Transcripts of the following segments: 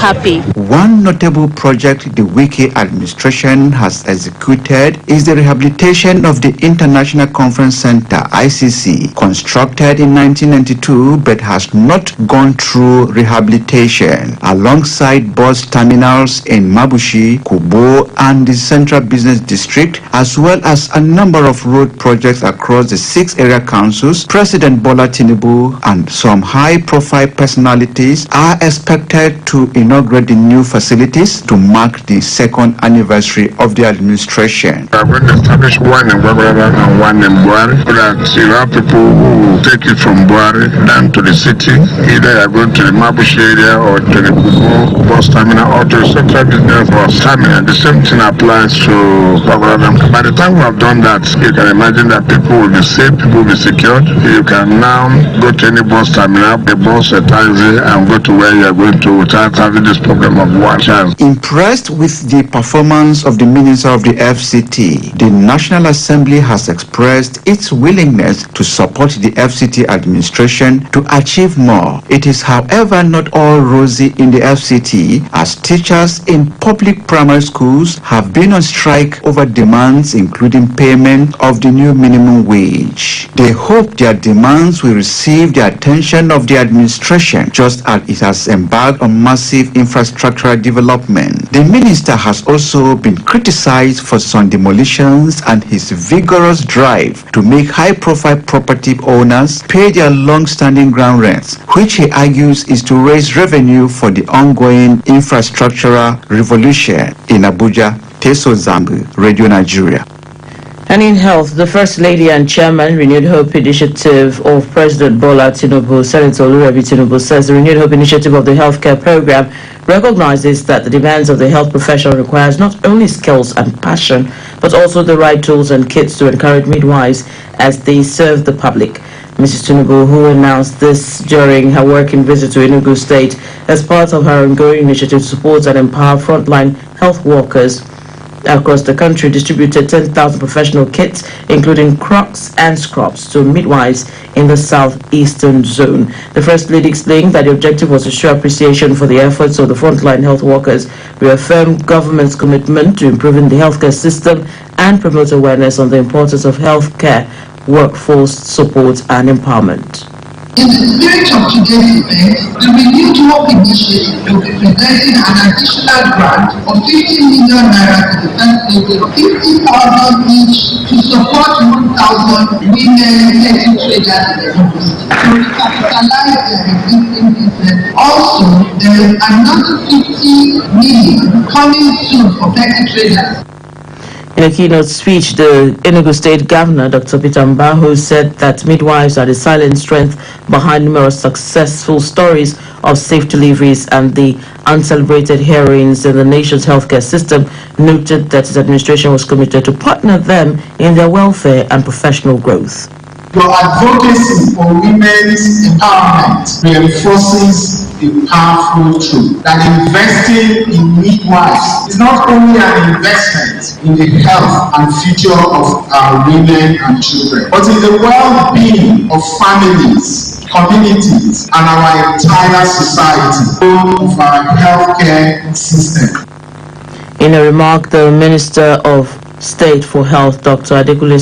happy. One notable project the Wiki administration has executed is the rehabilitation of the International Conference Center, ICC, constructed in 1992 but has not gone through rehabilitation, alongside bus terminals in Mabushi, Kubo, and the Central Business District, as well as a number of road projects across the 6 area councils. President Bola Tinubu and some high-profile personalities are expected to inaugurate the new facilities to mark the 2nd anniversary of the administration. We are going to establish one in Ibadan and one in Buhari, so that you have people who take it from Buhari down to the city. Either you are going to the Mabushi area or to the Kubo bus terminal or to the Central Business bus terminal. The same thing applies to Ibadan. By the time we have done that, you can imagine that people will be safe, people will be secured. You can now go to any bus terminal, a bus, a taxi, and go to where you are going to without having this problem of one child. Impressed with the performance of the Minister of the FCT, the National Assembly has expressed its willingness to support the FCT administration to achieve more. It is, however, not all rosy in the FCT, as teachers in public primary schools have been on strike over demands including payment of the new minimum wage. They hope their demands will receive the attention of the administration, just as it has embarked on massive infrastructural development. The minister has also been criticized for some demolitions and his vigorous drive to make high-profile property owners pay their long-standing ground rents, which he argues is to raise revenue for the ongoing infrastructural revolution. In Abuja, Teso Zambu, Radio Nigeria. And in health, the First Lady and Chairman, Renewed Hope Initiative of President Bola Tinubu, Senator Olurebi Tinubu, says the Renewed Hope Initiative of the healthcare program recognizes that the demands of the health profession requires not only skills and passion, but also the right tools and kits to encourage midwives as they serve the public. Mrs. Tinubu, who announced this during her working visit to Enugu State as part of her ongoing initiative to support and empower frontline health workers across the country, distributed 10,000 professional kits, including crocs and scrubs, to midwives in the southeastern zone. The First Lady explained that the objective was to show appreciation for the efforts of the frontline health workers, reaffirm government's commitment to improving the healthcare system, and promote awareness on the importance of healthcare workforce support and empowerment. In the spirit of today's event, the Renewed Hope Initiative will be presenting an additional grant of 50 million naira to the First Lady, 50,000 each to support 1,000 women petty traders in the industry to recapitalize their existing business. Also, there is another 50 million coming soon for petty traders. In a keynote speech, the Enugu State Governor, Dr. Peter Mbaho, said that midwives are the silent strength behind numerous successful stories of safe deliveries and the uncelebrated heroines in the nation's healthcare system, noted that his administration was committed to partner them in their welfare and professional growth. Your advocacy for women's empowerment reinforces the powerful truth that investing in midwives is not only an investment in the health and future of our women and children, but in the well-being of families, communities, and our entire society, of our healthcare system. In a remark, the Minister of State for Health, Dr. Adekunle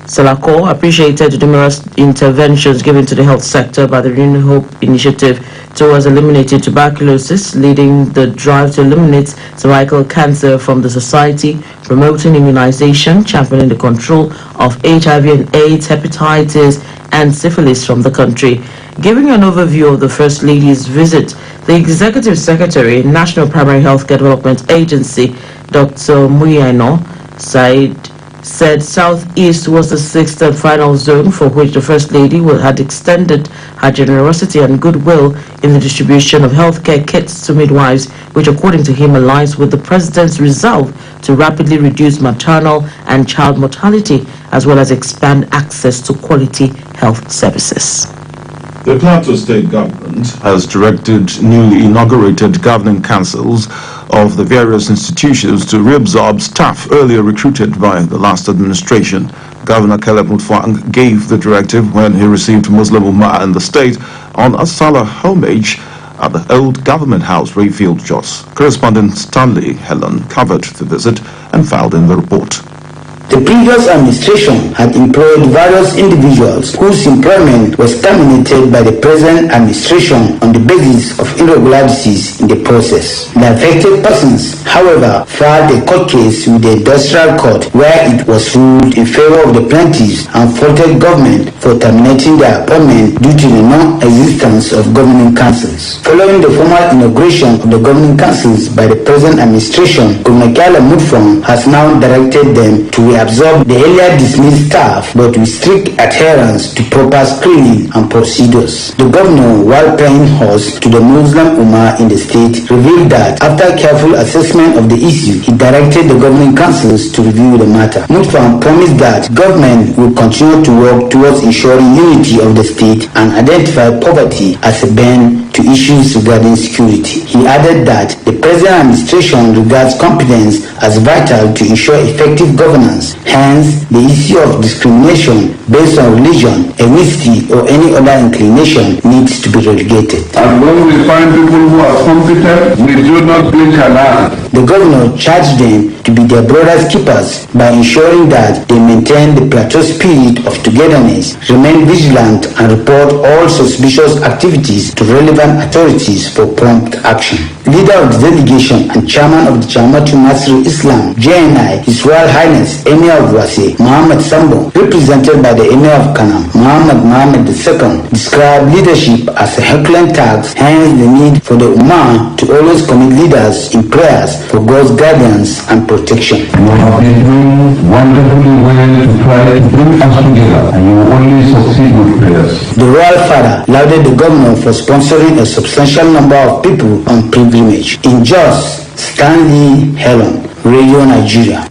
Salako, appreciated the numerous interventions given to the health sector by the Renewed Hope Initiative towards eliminating tuberculosis, leading the drive to eliminate cervical cancer from the society, promoting immunization, championing the control of HIV and AIDS, hepatitis, and syphilis from the country. Giving an overview of the First Lady's visit, the Executive Secretary, National Primary Healthcare Development Agency, Dr. Moniya, said Southeast was the 6th and final zone for which the First Lady had extended her generosity and goodwill in the distribution of healthcare kits to midwives, which according to him aligns with the President's resolve to rapidly reduce maternal and child mortality, as well as expand access to quality health services. The Plateau State government has directed newly inaugurated governing councils of the various institutions to reabsorb staff earlier recruited by the last administration. Governor Caleb Mutfwang gave the directive when he received Muslim Ummah in the state on a Salah homage at the old Government House, Rayfield, Jos. Correspondent Stanley Helen covered the visit and filed in the report. The previous administration had employed various individuals whose employment was terminated by the present administration on the basis of irregularities in the process. The affected persons, however, filed a court case with the industrial court where it was ruled in favor of the plaintiffs and faulted government for terminating their appointment due to the non-existence of governing councils. Following the formal inauguration of the governing councils by the present administration, Governor Mutfwang has now directed them to absorb the earlier dismissed staff, but with strict adherence to proper screening and procedures. The governor, while paying host to the Muslim Ummah in the state, revealed that after careful assessment of the issue, he directed the governing councils to review the matter. Mutfwang promised that government will continue to work towards ensuring unity of the state and identify poverty as a ban to issues regarding security. He added that the present administration regards competence as vital to ensure effective governance. Hence, the issue of discrimination based on religion, ethnicity, or any other inclination needs to be relegated. And when we find people who are competent, we do not blink an eye. The governor charged them to be their brothers' keepers by ensuring that they maintain the plateau spirit of togetherness, remain vigilant, and report all suspicious activities to relevant authorities for prompt action. Leader of the delegation and chairman of the Jamaatul Nasrul Islam, JNI, His Royal Highness Emir of Wase, Muhammad Sambo, represented by the Emir of Kanam, Muhammad II, described leadership as a Herculean task, hence the need for the Ummah to always commit leaders in prayers for God's guidance and protection. You have been doing wonderfully well to try to bring us together, and you will only succeed with prayers. The Royal Father lauded the governor for sponsoring a substantial number of people on pilgrimage. In Jos, Stanley Helen, Radio Nigeria.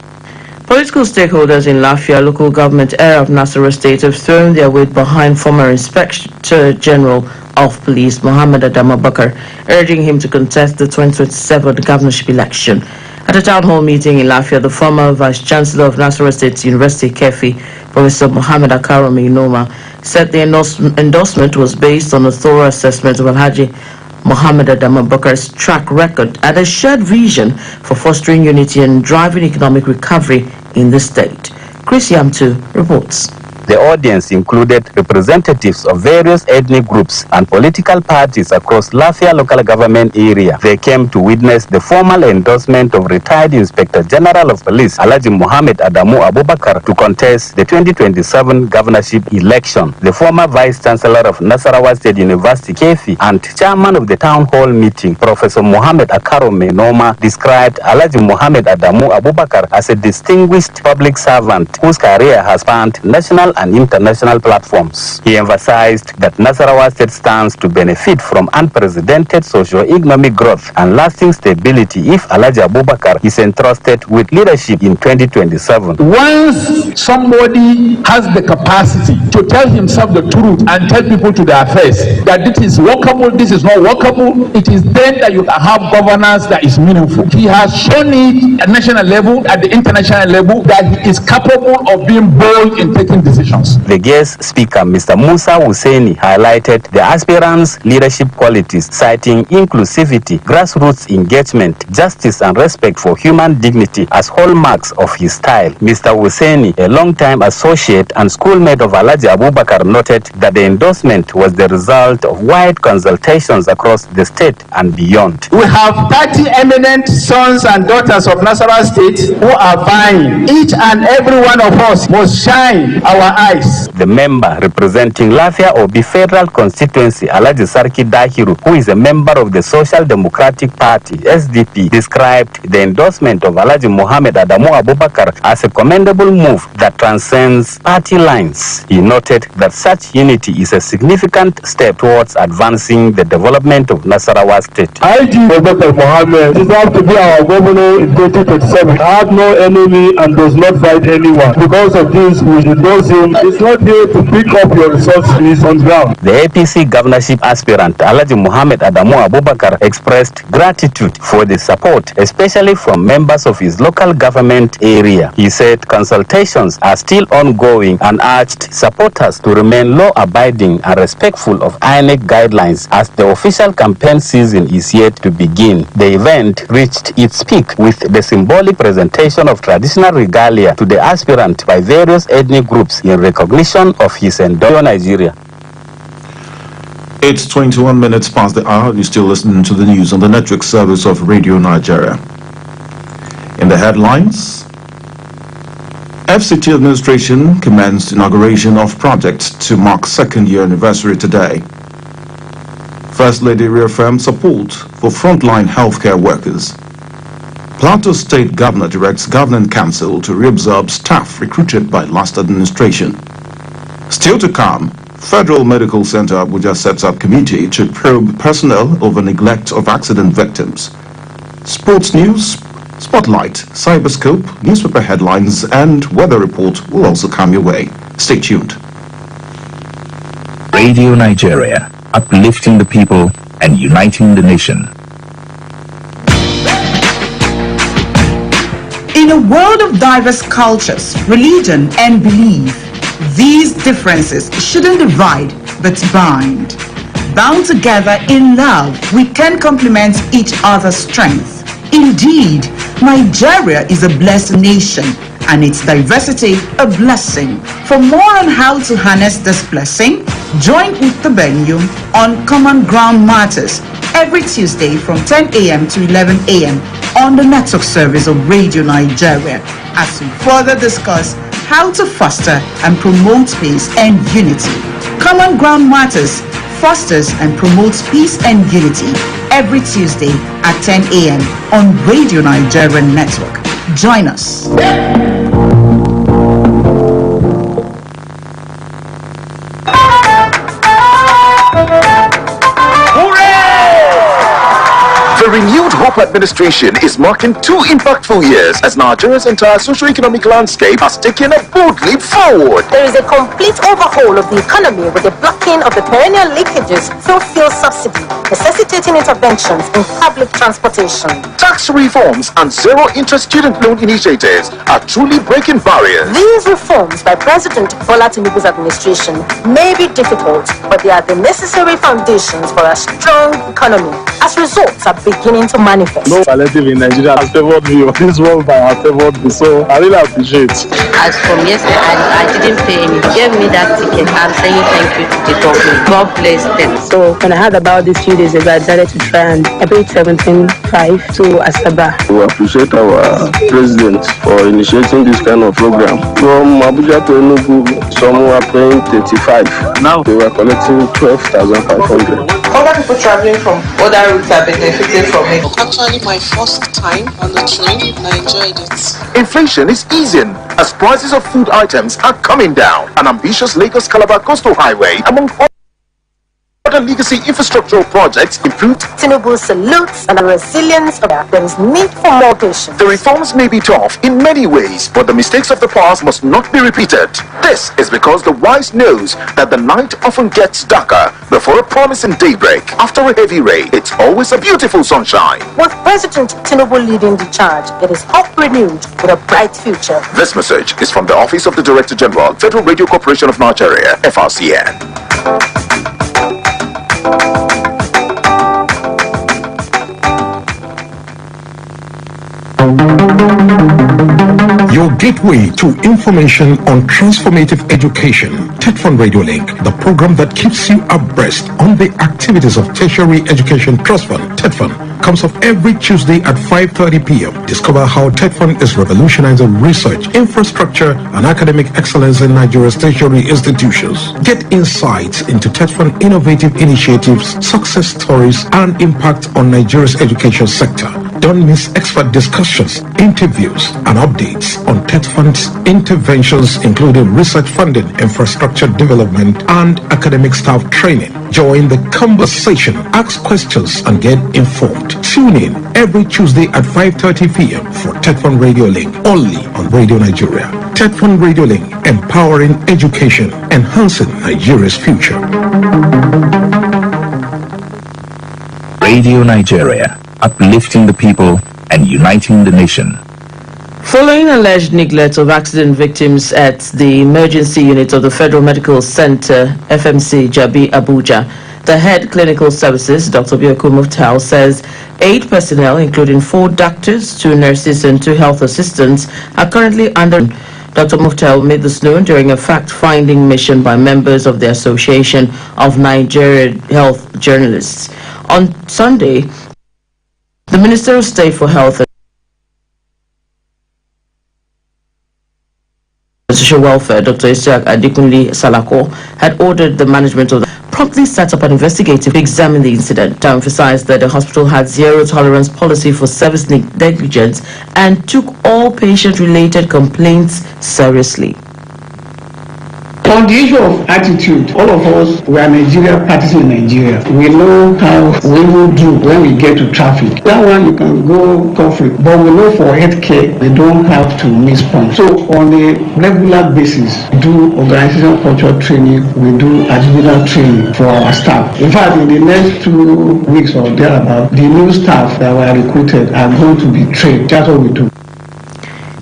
Political stakeholders in Lafia local government area of Nasarawa State have thrown their weight behind former Inspector General of Police Mohammed Adamu Abubakar, urging him to contest the 2027 governorship election. At a town hall meeting in Lafia, the former Vice Chancellor of Nasarawa State University, Kefi, Professor Mohammed Akarome Inoma, said the endorsement was based on a thorough assessment of Alhaji Mohammed Adamu Abubakar's track record and a shared vision for fostering unity and driving economic recovery in the state. Chris Yamtu reports. The audience included representatives of various ethnic groups and political parties across Lafia local government area. They came to witness the formal endorsement of retired Inspector General of Police Alhaji Mohammed Adamu Abubakar to contest the 2027 governorship election. The former Vice Chancellor of Nasarawa State University, Kefi, and Chairman of the Town Hall meeting, Professor Mohammed Akarome Inoma, described Alhaji Mohammed Adamu Abubakar as a distinguished public servant whose career has spanned national and international platforms. He emphasized that Nasarawa State stands to benefit from unprecedented socio-economic growth and lasting stability if Alhaji Abubakar is entrusted with leadership in 2027. Once somebody has the capacity to tell himself the truth and tell people to their face that this is workable, this is not workable, it is then that you can have governance that is meaningful. He has shown it at national level, at the international level, that he is capable of being bold in taking decisions. The guest speaker, Mr. Musa Hussaini, highlighted the aspirant's leadership qualities, citing inclusivity, grassroots engagement, justice, and respect for human dignity as hallmarks of his style. Mr. Hussaini, a long-time associate and schoolmate of Alhaji Abubakar, noted that the endorsement was the result of wide consultations across the state and beyond. We have 30 eminent sons and daughters of Nasarawa State who are vying. Each and every one of us must shine our eyes. The member representing Lafia Obi Federal Constituency, Alhaji Sarki Dahiru, who is a member of the Social Democratic Party, SDP, described the endorsement of Alhaji Mohammed Adamu Abubakar as a commendable move that transcends party lines. He noted that such unity is a significant step towards advancing the development of Nasarawa State. IG Abubakar Mohammed deserves to be our governor in 2027. I have no enemy and does not fight anyone. Because of this, we endorse him classroom is not here to pick up your resources on ground. The APC governorship aspirant Alhaji Muhammad Adamu Abubakar expressed gratitude for the support, especially from members of his local government area. He said consultations are still ongoing and urged supporters to remain law-abiding and respectful of INEC guidelines as the official campaign season is yet to begin. The event reached its peak with the symbolic presentation of traditional regalia to the aspirant by various ethnic groups in recognition of his endeavor in Nigeria. It's 21 minutes past the hour. You're still listening to the news on the network service of Radio Nigeria. In the headlines, FCT administration commenced inauguration of project to mark second year anniversary today. First Lady reaffirmed support for frontline healthcare workers. Plateau State Governor directs Governing Council to reabsorb staff recruited by last administration. Still to come, Federal Medical Center Abuja sets up committee to probe personnel over neglect of accident victims. Sports news, spotlight, cyberscope, newspaper headlines, and weather report will also come your way. Stay tuned. Radio Nigeria, uplifting the people and uniting the nation. In a world of diverse cultures, religion, and belief, these differences shouldn't divide but bind. Bound together in love, we can complement each other's strength. Indeed, Nigeria is a blessed nation and its diversity a blessing. For more on how to harness this blessing, join with the venue on Common Ground Matters every Tuesday from 10 a.m. to 11 a.m. on the network service of Radio Nigeria as we further discuss how to foster and promote peace and unity. Common Ground Matters fosters and promotes peace and unity every Tuesday at 10 a.m. on Radio Nigeria Network. Join us. The renewed Hope administration is marking 2 impactful years as Nigeria's entire socio-economic landscape has taken a bold leap forward. There is a complete overhaul of the economy with the blocking of the perennial leakages through fuel subsidy, necessitating interventions in public transportation. Tax reforms and zero-interest student loan initiatives are truly breaking barriers. These reforms by President Bola Tinubu's administration may be difficult, but they are the necessary foundations for a strong economy. As results are beginning to manifest. No palliative in Nigeria has favored me, or this world has favored me, so I really appreciate. As from yesterday, I didn't pay any. He gave me that ticket. I'm saying thank you to the government. God bless them. So when I heard about this few days ago, I decided to try, and I paid 17.5 to Asaba. We appreciate our president for initiating this kind of program. From Abuja to Enugu, some were paying 35. Now they were collecting 12,500. Other people traveling from other routes are benefiting from it. Actually, my first time on the train, and I enjoyed it. Inflation is easing as prices of food items are coming down. An ambitious Lagos-Calabar coastal highway, among other legacy infrastructural projects, improved. Tinubu salutes and the resilience of that. There is need for more patience. The reforms may be tough in many ways, but the mistakes of the past must not be repeated. This is because the wise knows that the night often gets darker before a promising daybreak. After a heavy rain, it's always a beautiful sunshine. With President Tinubu leading the charge, it is hope renewed with a bright future. This message is from the Office of the Director General, Federal Radio Corporation of Nigeria, FRCN. Your gateway to information on transformative education. TETFund Radio Link, the program that keeps you abreast on the activities of Tertiary Education Trust Fund. TETFund comes off every Tuesday at 5:30 p.m. Discover how TETFund is revolutionizing research, infrastructure, and academic excellence in Nigeria's tertiary institutions. Get insights into TETFund innovative initiatives, success stories, and impact on Nigeria's education sector. Don't miss expert discussions, interviews, and updates on TETFund's interventions, including research funding, infrastructure development, and academic staff training. Join the conversation, ask questions, and get informed. Tune in every Tuesday at 5:30 p.m. for TechFund Radio Link, only on Radio Nigeria. TechFund Radio Link, empowering education, enhancing Nigeria's future. Radio Nigeria, uplifting the people and uniting the nation. Following alleged neglect of accident victims at the emergency unit of the Federal Medical Center, FMC, Jabi, Abuja, the head clinical services, Dr. Bioku Muftal, says 8 personnel, including 4 doctors, 2 nurses, and 2 health assistants, are currently under. Dr. Muftal made this known during a fact-finding mission by members of the Association of Nigerian Health Journalists. On Sunday, the Minister of State for Health and Social Welfare, Dr. Isiaq Adekunle Salako, had ordered the management of the promptly set up an investigative to examine the incident, to emphasize that the hospital had zero-tolerance policy for service negligence and took all patient-related complaints seriously. On the issue of attitude, all of us, we are Nigeria, practicing in Nigeria. We know how we will do when we get to traffic. That one you can go cover, but we know for healthcare, they don't have to miss points. So on a regular basis, we do organizational culture training, we do attitudinal training for our staff. In fact, in the next 2 weeks or thereabout, the new staff that were recruited are going to be trained. That's what we do.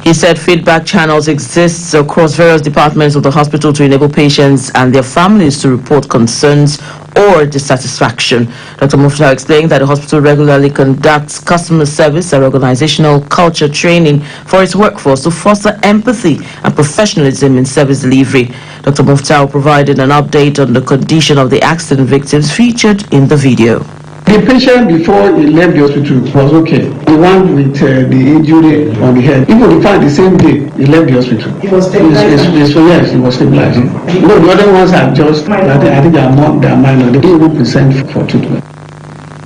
He said feedback channels exist across various departments of the hospital to enable patients and their families to report concerns or dissatisfaction. Dr. Muftal explained that the hospital regularly conducts customer service and organizational culture training for its workforce to foster empathy and professionalism in service delivery. Dr. Muftal provided an update on the condition of the accident victims featured in the video. The patient before he left the hospital was okay. The one with the injury on the head, even in fact the same day he left the hospital. He was stabilized. Yes, he was stabilizing. No, the other ones are just, I think they are more, they are minor. They didn't even present for treatment.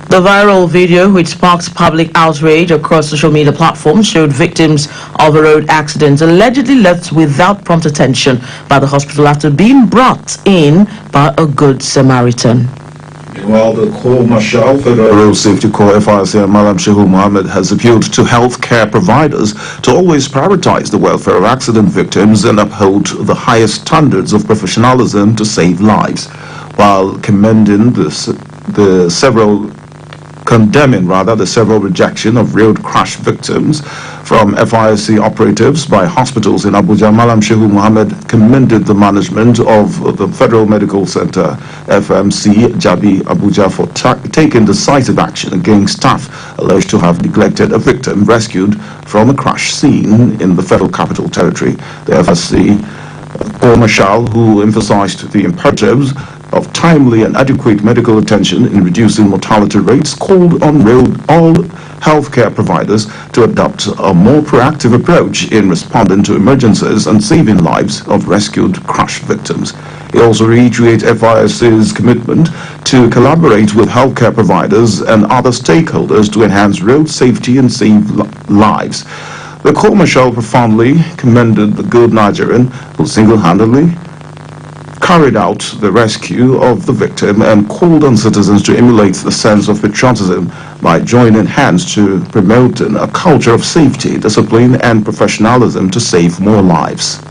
The viral video, which sparked public outrage across social media platforms, showed victims of a road accident allegedly left without prompt attention by the hospital after being brought in by a good Samaritan. Meanwhile, the Corps Marshal Federal Road Safety Corps FIC Malam Shehu Mohammed has appealed to healthcare providers to always prioritize the welfare of accident victims and uphold the highest standards of professionalism to save lives, while condemning the several rejection of road crash victims from FIC operatives by hospitals in Abuja. Malam Shehu Mohammed commended the management of the Federal Medical Center, FMC, Jabi, Abuja for taking decisive action against staff alleged to have neglected a victim rescued from a crash scene in the Federal Capital Territory. The FSC Corps Marshal, who emphasized the imperatives of timely and adequate medical attention in reducing mortality rates, called on all healthcare providers to adopt a more proactive approach in responding to emergencies and saving lives of rescued crash victims. He also reiterated FIS's commitment to collaborate with healthcare providers and other stakeholders to enhance road safety and save lives. The Corps Marshal profoundly commended the good Nigerian who single-handedly carried out the rescue of the victim and called on citizens to emulate the sense of patriotism by joining hands to promoting a culture of safety, discipline, and professionalism to save more lives.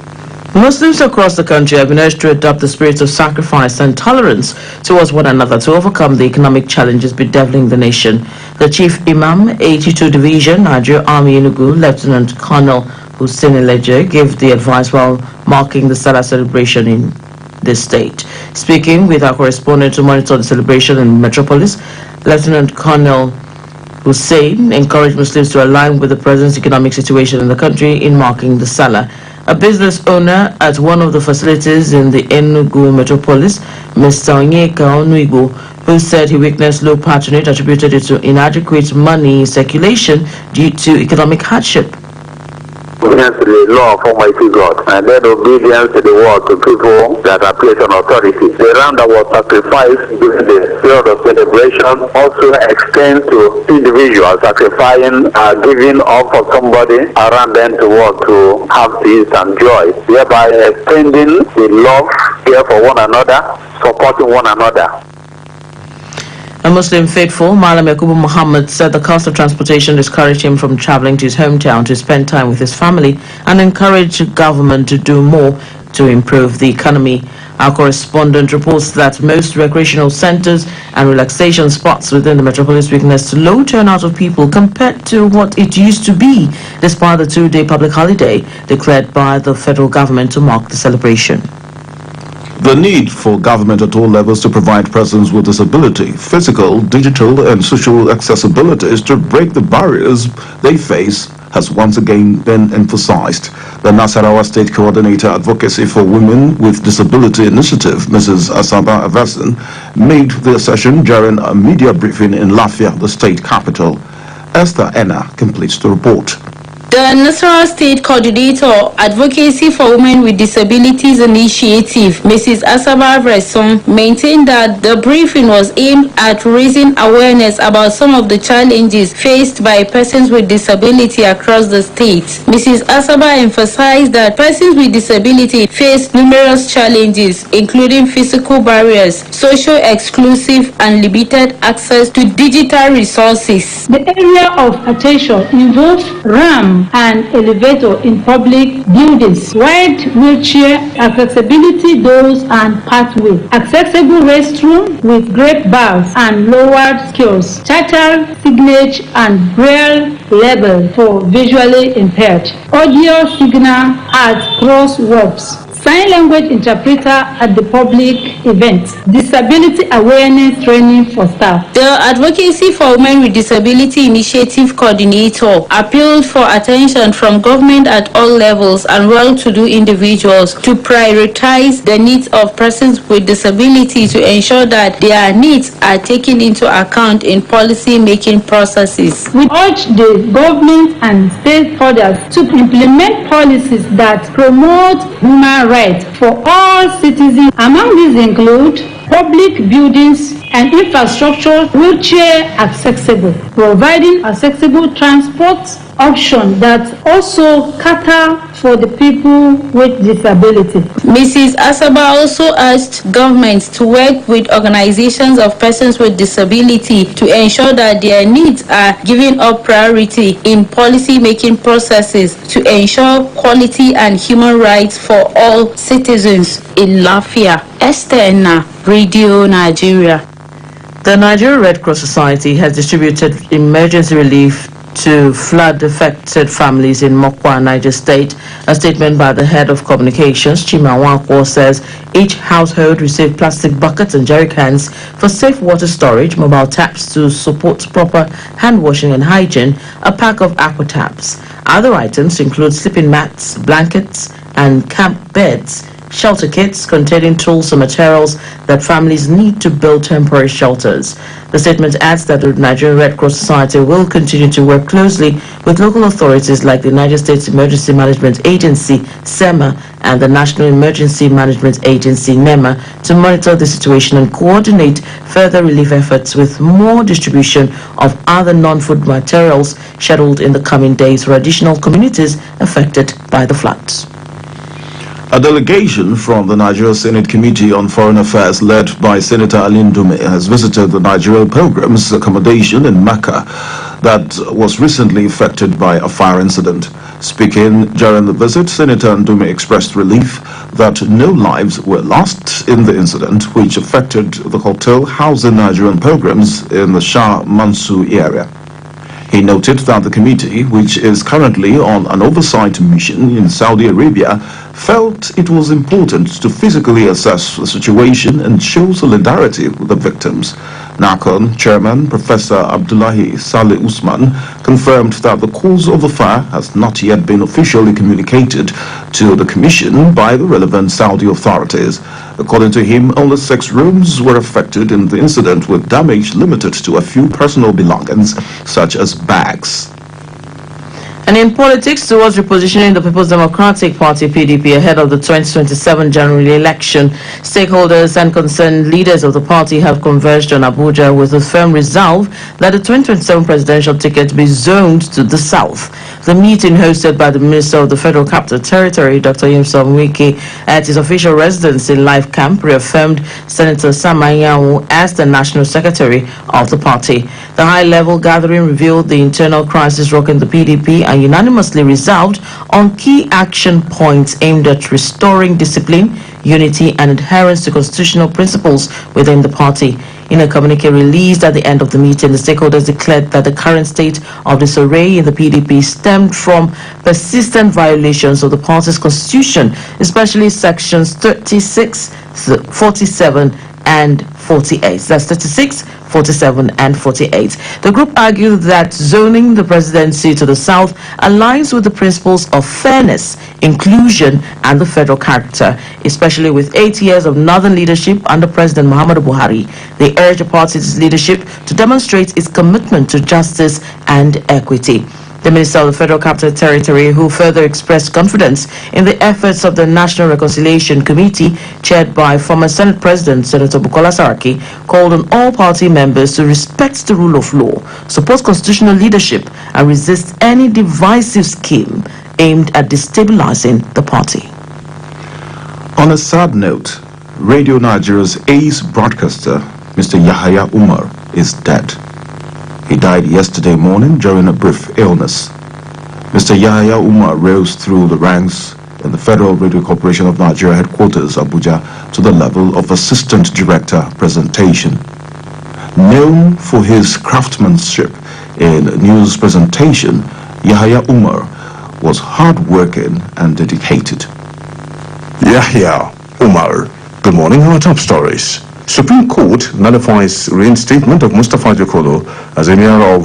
Muslims across the country have been urged to adopt the spirit of sacrifice and tolerance towards one another to overcome the economic challenges bedeviling the nation. The Chief Imam, 82 Division, Nigeria Army Enugu, Lieutenant Colonel Hussein Eleje, gave the advice while marking the Salah celebration in the state. Speaking with our correspondent to monitor the celebration in Metropolis, Lieutenant Colonel Hussein encouraged Muslims to align with the present economic situation in the country in marking the Salah. A business owner at one of the facilities in the Enugu Metropolis, Mr. Onyeka Onuigbo, who said he witnessed low patronage, attributed it to inadequate money circulation due to economic hardship. Obedience to the law of Almighty God, and then obedience to the word to people that are placed on authority. The ram that was sacrificed during the period of celebration also extends to individuals sacrificing, giving up for somebody around them to work to have peace and joy, thereby extending the love, care for one another, supporting one another. A Muslim faithful, Malam Yakubu Muhammad, said the cost of transportation discouraged him from traveling to his hometown to spend time with his family and encouraged government to do more to improve the economy. Our correspondent reports that most recreational centers and relaxation spots within the metropolis witnessed low turnout of people compared to what it used to be, despite the two-day public holiday declared by the federal government to mark the celebration. The need for government at all levels to provide persons with disability, physical, digital, and social accessibility to break the barriers they face has once again been emphasized. The Nasarawa State Coordinator Advocacy for Women with Disability Initiative, Mrs. Asaba Avasin, made the assertion during a media briefing in Lafia, the state capital. Esther Enna completes the report. The Nasarawa State Coordinator Advocacy for Women with Disabilities Initiative, Mrs. Asaba Avasin, maintained that the briefing was aimed at raising awareness about some of the challenges faced by persons with disability across the state. Mrs. Asaba emphasized that persons with disability face numerous challenges, including physical barriers, social exclusive and limited access to digital resources. The area of attention involves ramp and elevator in public buildings, wide wheelchair accessibility doors and pathways, accessible restroom with great baths and lowered skills, tactile signage and braille level for visually impaired, audio signal at crosswalks, sign language interpreter at the public event, disability awareness training for staff. The Advocacy for Women with Disability Initiative Coordinator appealed for attention from government at all levels and well-to-do individuals to prioritize the needs of persons with disability to ensure that their needs are taken into account in policy-making processes. We urge the government and stakeholders to implement policies that promote human rights for all citizens. Among these include public buildings and infrastructure wheelchair accessible, providing accessible transport option that also cater for the people with disability. Mrs. Asaba also asked governments to work with organizations of persons with disability to ensure that their needs are given up priority in policy-making processes to ensure quality and human rights for all citizens in Lafia. Esther Enna, Radio Nigeria. The Nigerian Red Cross Society has distributed emergency relief to flood-affected families in Mokwa, Niger State. A statement by the head of communications, Chima Wankwo, says each household received plastic buckets and jerry cans for safe water storage, mobile taps to support proper hand washing and hygiene, a pack of aqua taps. Other items include sleeping mats, blankets, and camp beds, shelter kits containing tools and materials that families need to build temporary shelters. The statement adds that the Nigerian Red Cross Society will continue to work closely with local authorities like the Niger State Emergency Management Agency, SEMA, and the National Emergency Management Agency, NEMA, to monitor the situation and coordinate further relief efforts with more distribution of other non-food materials scheduled in the coming days for additional communities affected by the floods. A delegation from the Nigeria Senate Committee on Foreign Affairs led by Senator Ali Ndume has visited the Nigeria Pilgrims accommodation in Mecca that was recently affected by a fire incident. Speaking during the visit, Senator Ndume expressed relief that no lives were lost in the incident, which affected the hotel housing Nigerian pilgrims in the Shah Mansour area. He noted that the committee, which is currently on an oversight mission in Saudi Arabia, felt it was important to physically assess the situation and show solidarity with the victims. NACON Chairman Professor Abdullahi Saleh Usman confirmed that the cause of the fire has not yet been officially communicated to the Commission by the relevant Saudi authorities. According to him, only 6 rooms were affected in the incident, with damage limited to a few personal belongings, such as bags. And in politics, towards repositioning the People's Democratic Party (PDP) ahead of the 2027 general election, stakeholders and concerned leaders of the party have converged on Abuja with a firm resolve that the 2027 presidential ticket be zoned to the south. The meeting, hosted by the Minister of the Federal Capital Territory, Dr. Yemsom Wike, at his official residence in Life Camp, reaffirmed Senator Moniya as the National Secretary of the party. The high-level gathering revealed the internal crisis rocking the PDP and unanimously resolved on key action points aimed at restoring discipline, unity, and adherence to constitutional principles within the party. In a communique released at the end of the meeting, the stakeholders declared that the current state of disarray in the PDP stemmed from persistent violations of the party's constitution, especially sections 36, 47, and 48. That's 36, 47, and 48. The group argued that zoning the presidency to the south aligns with the principles of fairness, inclusion, and the federal character, especially with 8 years of northern leadership under President Muhammadu Buhari. They urged the party's leadership to demonstrate its commitment to justice and equity. The Minister of the Federal Capital Territory, who further expressed confidence in the efforts of the National Reconciliation Committee, chaired by former Senate President Senator Bukola Saraki, called on all party members to respect the rule of law, support constitutional leadership, and resist any divisive scheme aimed at destabilizing the party. On a sad note, Radio Nigeria's ace broadcaster, Mr. Yahaya Umar, is dead. He died yesterday morning during a brief illness. Mr. Yahaya Umar rose through the ranks in the Federal Radio Corporation of Nigeria headquarters, Abuja, to the level of Assistant Director Presentation. Known for his craftsmanship in news presentation, Yahaya Umar was hard-working and dedicated. Yahya Umar. Good morning. Our top stories. Supreme Court nullifies reinstatement of Mustafa Jokolo as Emir of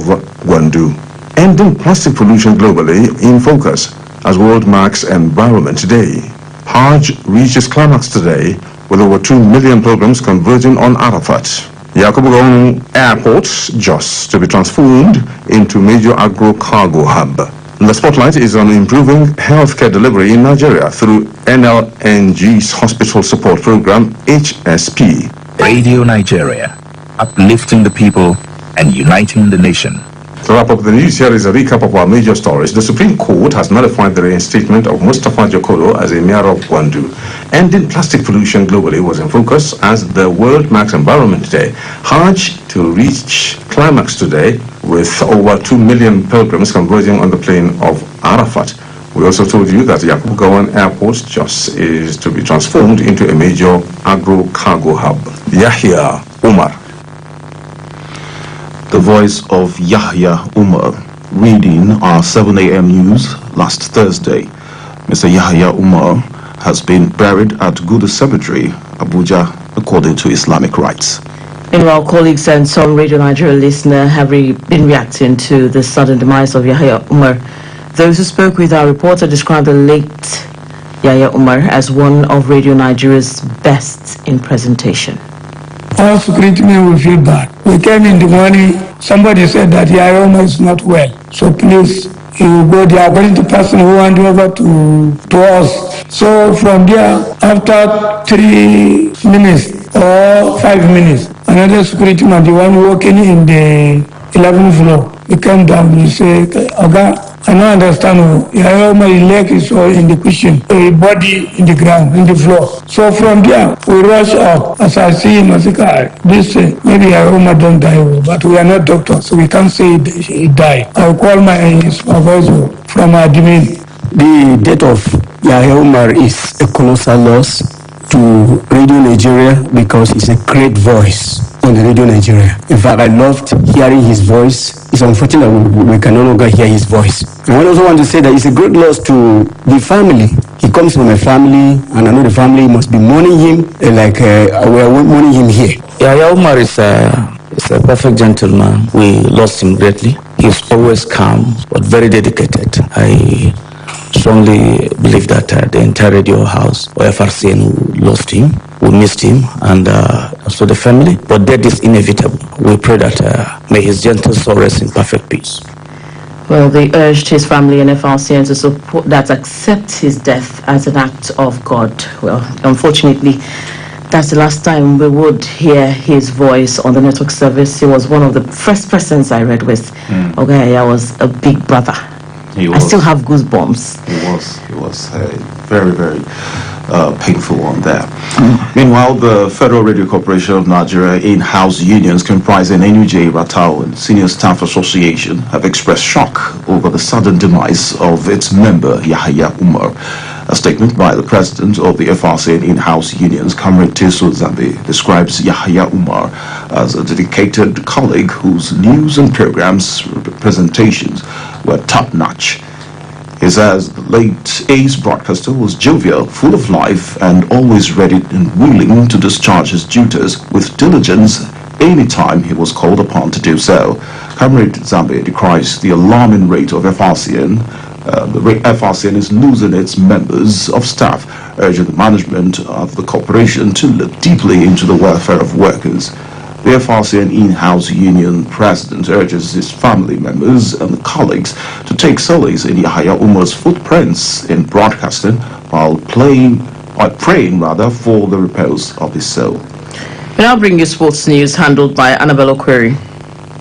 Gwandu. Ending plastic pollution globally in focus as world marks Environment Day. Hajj reaches climax today with over 2 million pilgrims converging on Arafat. Yakubu Gowon Airport, Jos, to be transformed into major agro-cargo hub. The spotlight is on improving healthcare delivery in Nigeria through NLNG's Hospital Support Program, HSP. Radio Nigeria, uplifting the people and uniting the nation. To wrap up the news, here is a recap of our major stories. The Supreme Court has nullified the reinstatement of Mustafa Jokolo as Emir of Gwandu. Ending plastic pollution globally was in focus as the world marks Environment Day. Hajj to reach climax today with over 2 million pilgrims converging on the plain of Arafat. We also told you that Yakubu Gowon Airport Jos is to be transformed into a major agro-cargo hub. Yahya Umar. The voice of Yahya Umar, reading our 7 a.m. news last Thursday. Mr. Yahya Umar has been buried at Gudu Cemetery, Abuja, according to Islamic rites. Meanwhile, colleagues and some Radio Nigeria listeners have been reacting to the sudden demise of Yahya Umar. Those who spoke with our reporter described the late Yahya Umar as one of Radio Nigeria's best in presentation. All security men will feel bad. We came in the morning, somebody said that Yahya Umar is not well. So please, you go there, according to the person who handed over to us. So from there, after 3 minutes or 5 minutes, another security man, the one working in the 11th floor, he came down, he said, "Oga, I don't understand. My leg is all in the cushion, a body in the ground, in the floor." So from there, we rush up. As I see him, I say, this maybe Yahya don't die, but we are not doctors, so we can't say he died. I'll call my supervisor from admin. The death of Yahya Umar is a colossal loss to Radio Nigeria because he's a great voice on the Radio Nigeria. In fact, I loved hearing his voice. It's unfortunate we can no longer hear his voice. I also want to say that it's a great loss to the family. He comes from a family, and I know the family must be mourning him like we are mourning him here. Yahya Umar is a perfect gentleman. We lost him greatly. He's always calm, but very dedicated. I strongly believe that the entire radio house or FRCN lost him. We missed him, and also the family. But death is inevitable. We pray that may his gentle soul rest in perfect peace. Well, they urged his family and FRCN to support that, accept his death as an act of God. Well, unfortunately, that's the last time we would hear his voice on the network service. He was one of the first persons I read with. Okay, I was a big brother. I still have goosebumps. He was very, very painful one there. Meanwhile, the Federal Radio Corporation of Nigeria in-house unions comprising NUJ, Ratao, and Senior Staff Association have expressed shock over the sudden demise of its member, Yahya Umar. A statement by the president of the FRCN in-house unions, Comrade Teso Zambe, describes Yahya Umar as a dedicated colleague whose news and programs presentations were top-notch. He says the late ace broadcaster was jovial, full of life, and always ready and willing to discharge his duties with diligence anytime he was called upon to do so. Comrade Zambe decries the alarming rate of FRCN. The FRCN is losing its members of staff, urging the management of the corporation to look deeply into the welfare of workers. The FRCN in-house union president urges his family members and colleagues to take solace in Yahya Umar's footprints in broadcasting while praying for the repose of his soul. We now bring you sports news handled by Annabella Query.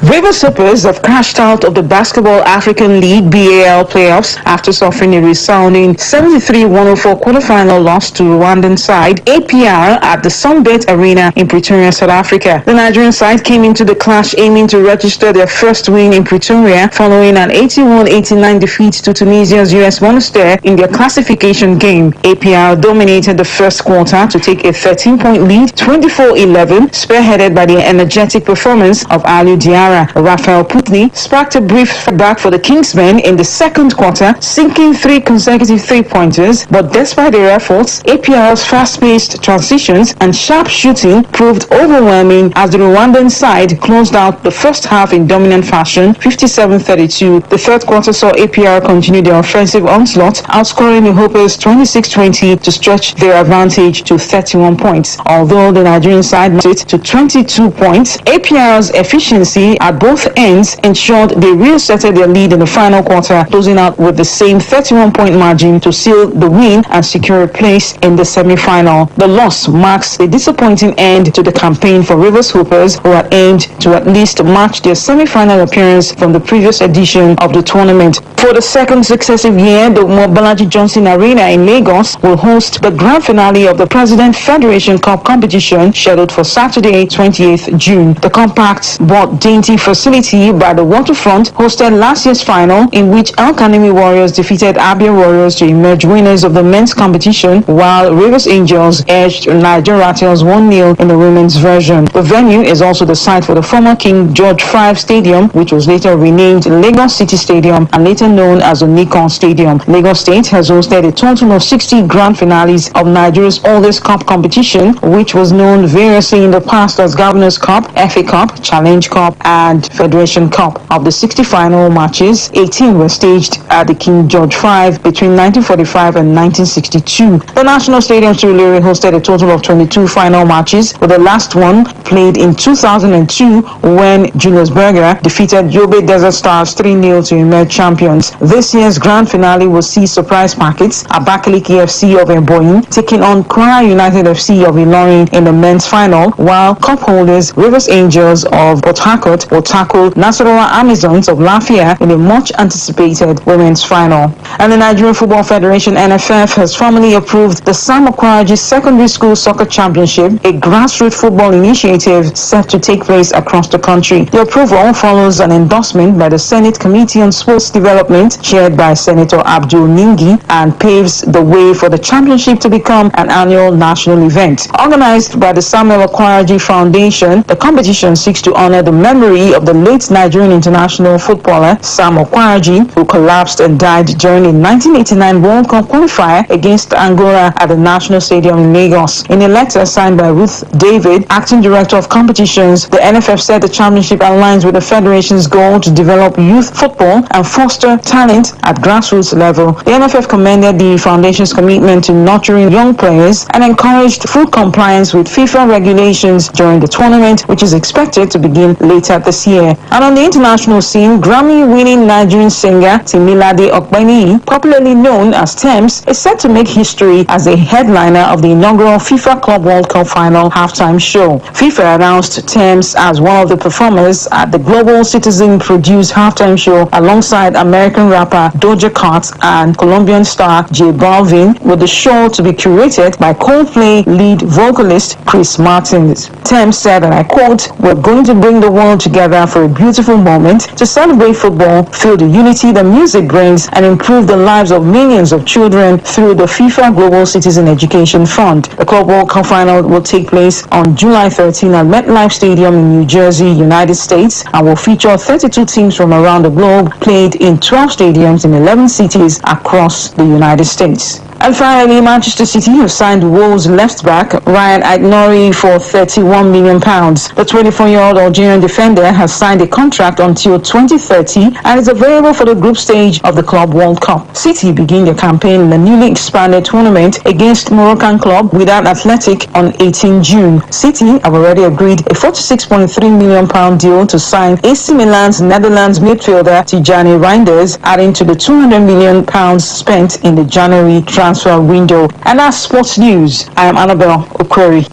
Rivers Supers have cashed out of the Basketball African League BAL playoffs after suffering a resounding 73-104 quarterfinal loss to Rwandan side APR at the Sunbet Arena in Pretoria, South Africa. The Nigerian side came into the clash aiming to register their first win in Pretoria following an 81-89 defeat to Tunisia's US Monastir in their classification game. APR dominated the first quarter to take a 13-point lead, 24-11, spearheaded by the energetic performance of Aliou Diarra. Raphael Putney sparked a brief back for the Kingsmen in the second quarter, sinking 3 consecutive three-pointers, but despite their efforts, APR's fast-paced transitions and sharp shooting proved overwhelming as the Rwandan side closed out the first half in dominant fashion, 57-32. The third quarter saw APR continue their offensive onslaught, outscoring the Hoopers 26-20 to stretch their advantage to 31 points. Although the Nigerian side made it to 22 points, APR's efficiency at both ends ensured they reasserted their lead in the final quarter, closing out with the same 31-point margin to seal the win and secure a place in the semi-final. The loss marks a disappointing end to the campaign for Rivers Hoopers, who had aimed to at least match their semi-final appearance from the previous edition of the tournament. For the second successive year, the Mobalaji Johnson Arena in Lagos will host the grand finale of the President Federation Cup competition scheduled for Saturday, 28th June. The compact but dainty facility by the waterfront hosted last year's final, in which El Kanemi Warriors defeated Abia Warriors to emerge winners of the men's competition, while Rivers Angels edged Nigeria Rattles 1-0 in the women's version. The venue is also the site for the former King George V Stadium, which was later renamed Lagos City Stadium and later known as the Nikon Stadium. Lagos State has hosted a total of 60 grand finales of Nigeria's oldest cup competition, which was known variously in the past as Governor's Cup, FA Cup, Challenge Cup, and Federation Cup. Of the 60 final matches, 18 were staged at the King George V between 1945 and 1962. The National Stadium Surulere hosted a total of 22 final matches, with the last one played in 2002 when Julius Berger defeated Yobe Desert Stars 3-0 to emerge champions. This year's grand finale will see surprise packets: Abakaliki FC of Eboyin taking on Kwara United FC of Ilorin in the men's final, while cup holders Rivers Angels of Port Harcourt will tackle Nasarawa Amazons of Lafia in a much anticipated women's final. And the Nigerian Football Federation NFF has formally approved the Sam Okwaji Secondary School Soccer Championship, a grassroots football initiative set to take place across the country. The approval follows an endorsement by the Senate Committee on Sports Development, chaired by Senator Abdul Ningi, and paves the way for the championship to become an annual national event. Organized by the Samuel Okwaji Foundation, the competition seeks to honor the memory of the late Nigerian international footballer Sam Okwaji, who collapsed and died during a 1989 World Cup qualifier against Angola at the National Stadium in Lagos. In a letter signed by Ruth David, acting director of competitions, the NFF said the championship aligns with the federation's goal to develop youth football and foster talent at grassroots level. The NFF commended the foundation's commitment to nurturing young players and encouraged full compliance with FIFA regulations during the tournament, which is expected to begin later earlier this year. And on the international scene, Grammy-winning Nigerian singer Timilade Okpeni, popularly known as Tems, is set to make history as a headliner of the inaugural FIFA Club World Cup final halftime show. FIFA announced Tems as one of the performers at the Global Citizen-produced halftime show alongside American rapper Doja Cat and Colombian star J Balvin, with the show to be curated by Coldplay lead vocalist Chris Martins. Tems said, and I quote, "We're going to bring the world together for a beautiful moment to celebrate football, feel the unity that music brings, and improve the lives of millions of children through the FIFA Global Citizen Education Fund." The Club World Cup final will take place on July 13 at MetLife Stadium in New Jersey, United States, and will feature 32 teams from around the globe, played in 12 stadiums in 11 cities across the United States. And finally, Manchester City have signed Wolves left-back Ryan Aït-Nouri for £31 million. The 24-year-old Algerian defender has signed a contract until 2030 and is available for the group stage of the Club World Cup. City begin their campaign in the newly expanded tournament against Moroccan club Wydad Athletic on 18 June. City have already agreed a £46.3 million deal to sign AC Milan's Netherlands midfielder Tijani Reinders, adding to the £200 million spent in the January transfer window. And that's sports news. I am Annabelle Okweri.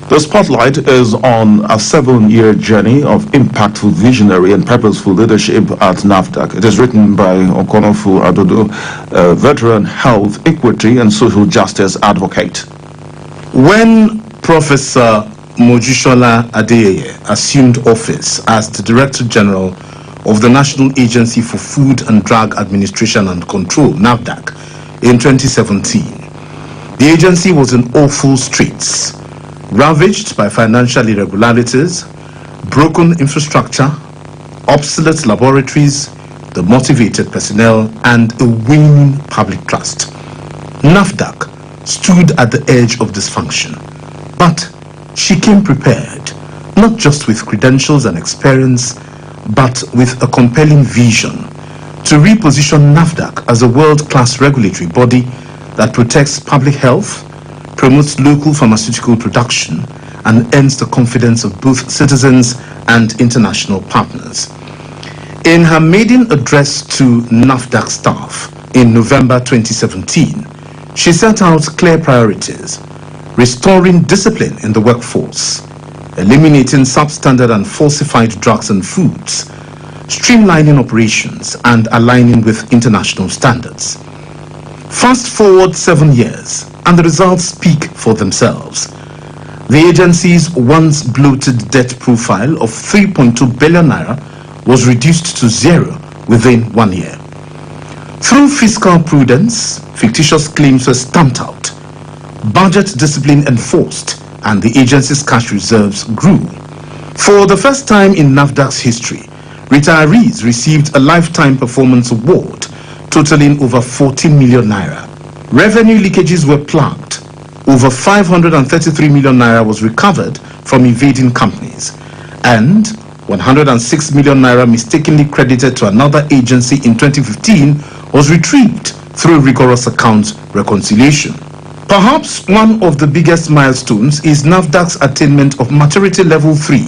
The spotlight is on a 7-year journey of impactful, visionary, and purposeful leadership at NAFDAC. It is written by Okonofu Adodo, a veteran health, equity, and social justice advocate. When Professor Mojishola Adeyeye assumed office as the Director General of the National Agency for Food and Drug Administration and Control, NAFDAC, in 2017, the agency was in awful straits, ravaged by financial irregularities, broken infrastructure, obsolete laboratories, demotivated personnel, and a waning public trust. NAFDAC stood at the edge of dysfunction, but she came prepared, not just with credentials and experience, but with a compelling vision to reposition NAFDAC as a world-class regulatory body that protects public health, promotes local pharmaceutical production, and earns the confidence of both citizens and international partners. In her maiden address to NAFDAC staff in November 2017, she set out clear priorities: restoring discipline in the workforce, eliminating substandard and falsified drugs and foods, streamlining operations, and aligning with international standards. Fast forward 7 years, and the results speak for themselves. The agency's once bloated debt profile of 3.2 billion naira was reduced to zero within 1 year. Through fiscal prudence, fictitious claims were stamped out, budget discipline enforced, and the agency's cash reserves grew. For the first time in NAFDAC's history, retirees received a Lifetime Performance Award totaling over 14 million naira. Revenue leakages were plugged. Over 533 million naira was recovered from evading companies, and 106 million naira mistakenly credited to another agency in 2015 was retrieved through rigorous account reconciliation. Perhaps one of the biggest milestones is NAFDAC's attainment of Maturity Level 3,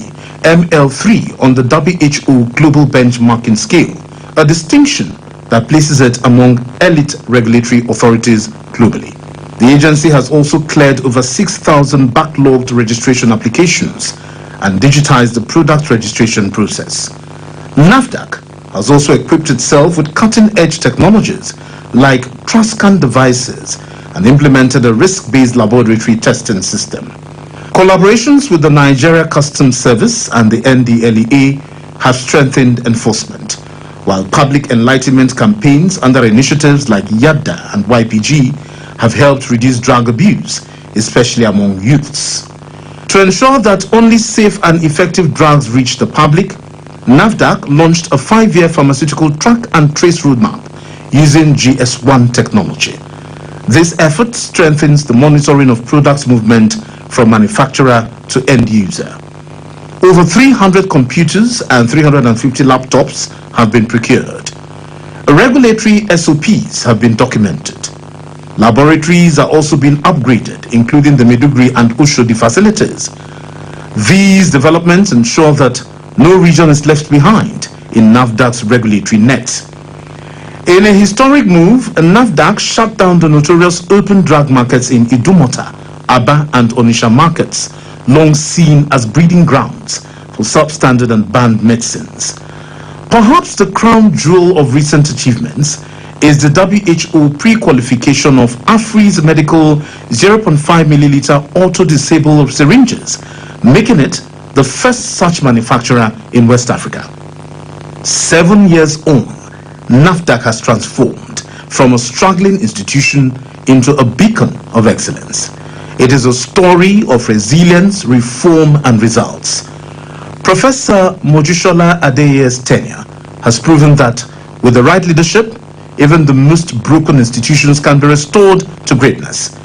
ML3, on the WHO Global Benchmarking Scale, a distinction that places it among elite regulatory authorities globally. The agency has also cleared over 6,000 backlogged registration applications and digitized the product registration process. NAFDAC has also equipped itself with cutting-edge technologies like TRASCAN devices and implemented a risk-based laboratory testing system. Collaborations with the Nigeria Customs Service and the NDLEA have strengthened enforcement, while public enlightenment campaigns under initiatives like YADA and YPG have helped reduce drug abuse, especially among youths. To ensure that only safe and effective drugs reach the public, NAFDAC launched a 5-year pharmaceutical track and trace roadmap using GS1 technology. This effort strengthens the monitoring of products movement from manufacturer to end user. Over 300 computers and 350 laptops have been procured. Regulatory SOPs have been documented. Laboratories are also being upgraded, including the Maiduguri and Oshodi facilities. These developments ensure that No region is left behind in NAFDAC's regulatory net. In a historic move, NAFDAC shut down the notorious open drug markets in Idumota, Aba and Onitsha markets, long seen as breeding grounds for substandard and banned medicines. Perhaps the crown jewel of recent achievements is the WHO pre-qualification of Afri's medical 0.5 milliliter auto-disable syringes, making it the first such manufacturer in West Africa. 7 years on, NAFDAC has transformed from a struggling institution into a beacon of excellence. It is a story of resilience, reform, and results. Professor Mojisola Adeye's tenure has proven that with the right leadership, even the most broken institutions can be restored to greatness.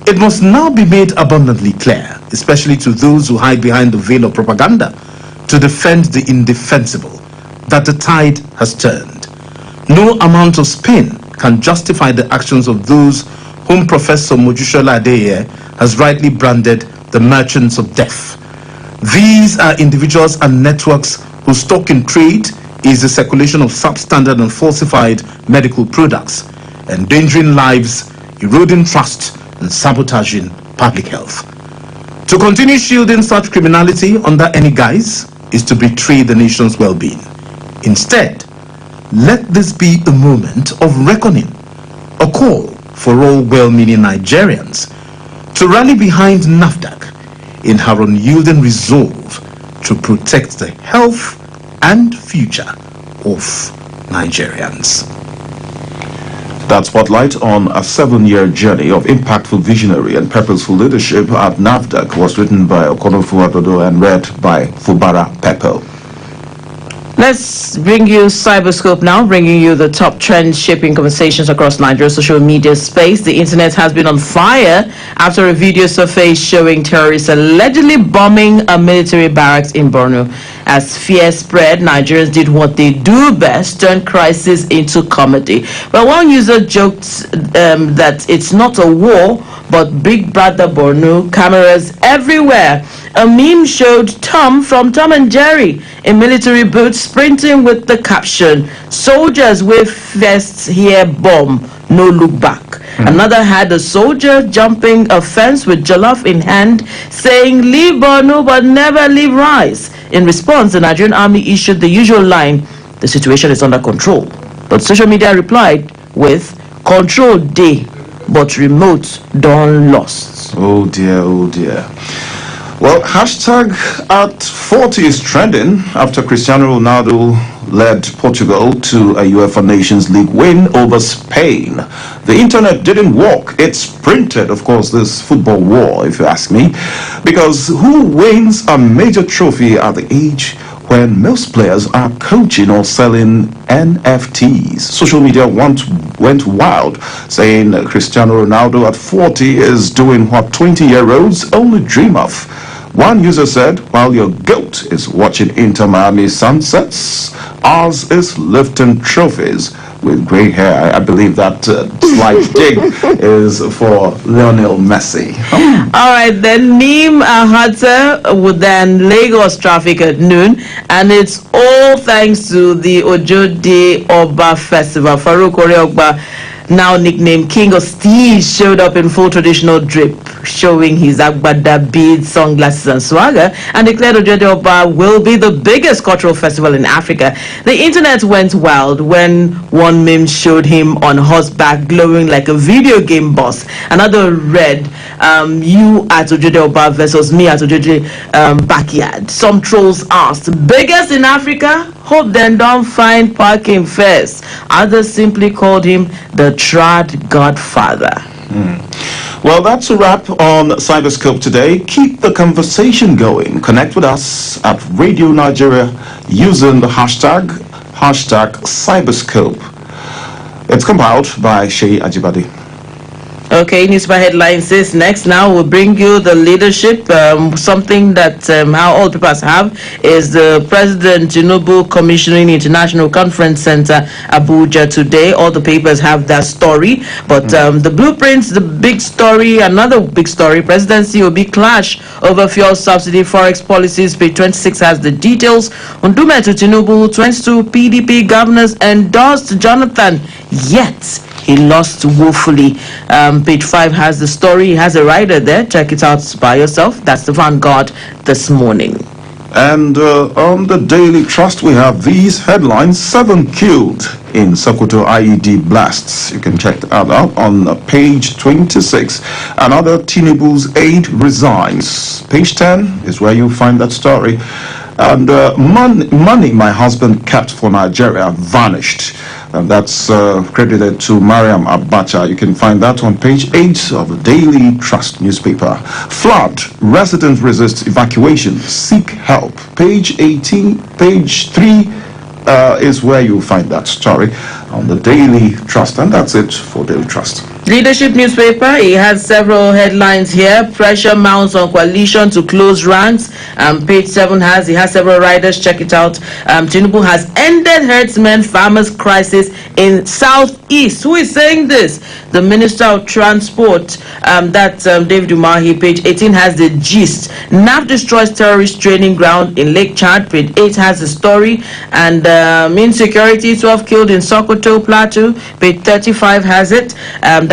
It must now be made abundantly clear, especially to those who hide behind the veil of propaganda, to defend the indefensible, that the tide has turned. No amount of spin can justify the actions of those whom Professor Mojisola Adeye has rightly branded the merchants of death. These are individuals and networks whose stock in trade is the circulation of substandard and falsified medical products, endangering lives, eroding trust, and sabotaging public health. To continue shielding such criminality under any guise is to betray the nation's well-being. Instead, let this be a moment of reckoning, a call for all well-meaning Nigerians to rally behind NAFDAC in her unyielding resolve to protect the health and future of Nigerians. That spotlight on a 7-year journey of impactful visionary and purposeful leadership at NAFDAC was written by Okonofu Adodo and read by Fubara Pepel. Let's bring you Cyberscope now, bringing you the top trends shaping conversations across Nigeria's social media space. The internet has been on fire after a video surfaced showing terrorists allegedly bombing a military barracks in Borno. As fear spread, Nigerians did what they do best, turn crisis into comedy. Well, one user joked that it's not a war, but Big Brother Borno, cameras everywhere. A meme showed Tom from Tom and Jerry in military boots sprinting with the caption, "Soldiers with vests here bomb, no look back." Another had a soldier jumping a fence with jollof in hand, saying, "Leave Borno but never leave rice." In response, the Nigerian army issued the usual line, "The situation is under control." But social media replied with, "Control dey, but remote done lost." Oh dear, oh dear. Well, hashtag at 40 is trending after Cristiano Ronaldo led Portugal to a UEFA Nations League win over Spain. The internet didn't work. It's printed, of course, this football war, if you ask me, because who wins a major trophy at the age when most players are coaching or selling NFTs? Social media went wild, saying Cristiano Ronaldo at 40 is doing what 20-year-olds only dream of. One user said, "While your GOAT is watching Inter Miami sunsets, ours is lifting trophies with gray hair." I believe that slight dig is for Lionel Messi. All right, then Neem Ahata with then Lagos traffic at noon, and it's all thanks to the Ojode Oba Festival. Farouk Oreogba, now nicknamed King of Steez, showed up in full traditional drip, showing his agbada beads, sunglasses, and swagger, and declared Ojode Oba will be the biggest cultural festival in Africa. The internet went wild when one meme showed him on horseback, glowing like a video game boss. Another read, "You at Ojode Oba versus me at Ojode backyard." Some trolls asked, "Biggest in Africa? Hope then don't find parking first." Others simply called him the trad godfather. Well, that's a wrap on Cyberscope today. Keep the conversation going. Connect with us at Radio Nigeria using the hashtag Cyberscope. It's compiled by Shei Ajibade. Okay, newspaper headline says next. Now we'll bring you the leadership. Something that how all papers have is the President Tinubu commissioning International Conference Center Abuja today. All the papers have that story, but the blueprints, the big story, another big story: presidency will be clash over fuel subsidy, forex policies. Page 26 has the details. Ndume to Tinubu, 22 PDP governors endorsed Jonathan, yet he lost woefully. Page 5 has the story. He has a writer there. Check it out by yourself. That's the Vanguard this morning. And on the Daily Trust, we have these headlines: 7 killed in Sokoto IED blasts. You can check that out on page 26. Another Tinubu's aide resigns. Page 10 is where you find that story. And money my husband kept for Nigeria vanished. And that's credited to Mariam Abacha. You can find that on page 8 of the Daily Trust newspaper. Flood. Residents resist evacuation. Seek help. Page 18, page 3 is where you'll find that story on the Daily Trust. And that's it for Daily Trust. Leadership newspaper, he has several headlines here. Pressure mounts on coalition to close ranks. Page 7 he has several writers. Check it out. Tinubu has ended herdsmen farmers crisis in Southeast. Who is saying this? The Minister of Transport, that's David Umahi. Page 18 has the gist. NAF destroys terrorist training ground in Lake Chad. Page 8 has the story. And insecurity, 12 killed in Sokoto Plateau. Page 35 has it.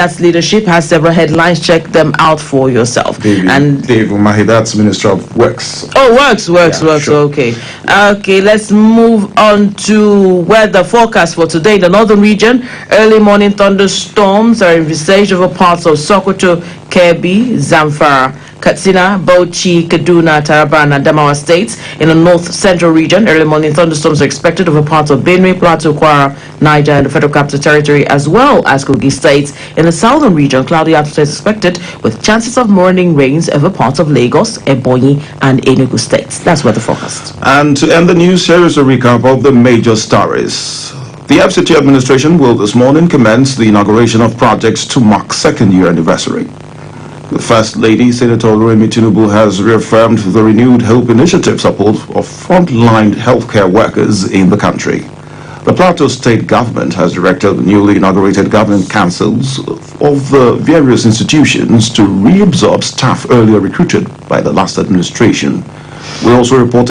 That's leadership, has several headlines. Check them out for yourself. Dave Umahi, that's Minister of Works. Oh, works. Sure. Okay, let's move on to weather forecast for today in the northern region. Early morning thunderstorms are envisaged over parts of Sokoto, Kebbi, Zamfara, Katsina, Bauchi, Kaduna, Taraba, and Adamawa states. In the north central region, early morning thunderstorms are expected over parts of Benue, Plateau, Kwara, Niger, and the Federal Capital Territory, as well as Kogi states. In the southern region, cloudy outlook is expected with chances of morning rains over parts of Lagos, Ebonyi, and Enugu states. That's weather forecast. And to end the news, here is a recap of the major stories. The FCT administration will this morning commence the inauguration of projects to mark second-year anniversary. The First Lady, Senator Oluremi Tinubu, has reaffirmed the renewed hope initiative support of frontline healthcare workers in the country. The Plateau State government has directed the newly inaugurated governing councils of the various institutions to reabsorb staff earlier recruited by the last administration. We also reported